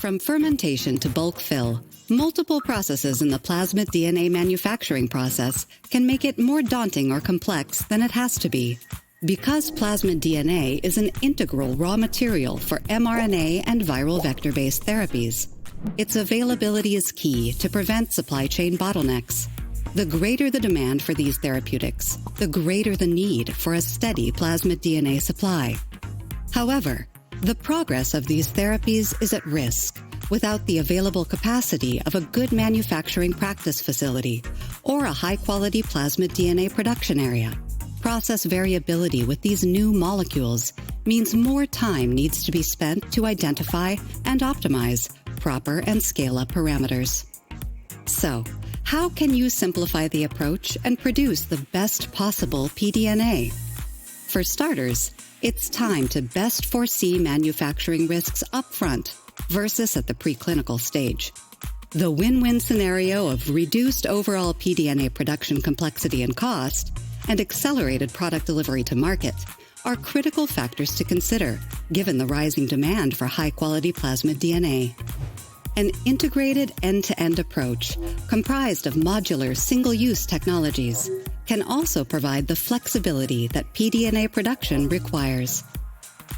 From fermentation to bulk fill, multiple processes in the plasmid DNA manufacturing process can make it more daunting or complex than it has to be. Because plasmid DNA is an integral raw material for mRNA and viral vector-based therapies, its availability is key to prevent supply chain bottlenecks. The greater the demand for these therapeutics, the greater the need for a steady plasmid DNA supply. However, the progress of these therapies is at risk without the available capacity of a good manufacturing practice facility or a high-quality plasmid DNA production area. Process variability with these new molecules means more time needs to be spent to identify and optimize proper and scale-up parameters. So, how can you simplify the approach and produce the best possible pDNA? For starters, it's time to best foresee manufacturing risks upfront versus at the preclinical stage. The win-win scenario of reduced overall pDNA production complexity and cost and accelerated product delivery to market are critical factors to consider, given the rising demand for high-quality plasmid DNA. An integrated end-to-end approach, comprised of modular single-use technologies, can also provide the flexibility that pDNA production requires.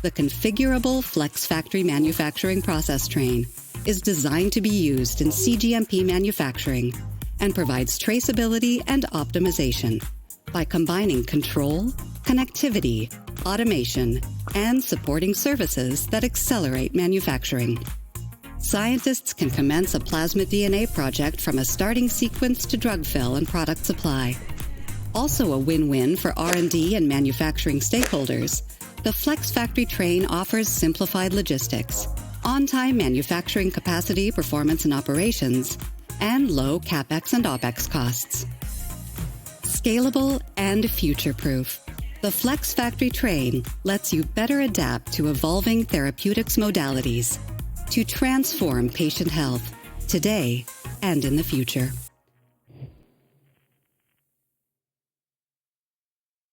The configurable FlexFactory manufacturing process train is designed to be used in cGMP manufacturing and provides traceability and optimization by combining control, connectivity, automation, and supporting services that accelerate manufacturing. Scientists can commence a plasmid DNA project from a starting sequence to drug fill and product supply. Also a win-win for R&D and manufacturing stakeholders, the FlexFactory train offers simplified logistics, on-time manufacturing capacity, performance, and operations, and low CapEx and OpEx costs. Scalable and future-proof, the FlexFactory train lets you better adapt to evolving therapeutics modalities to transform patient health today and in the future.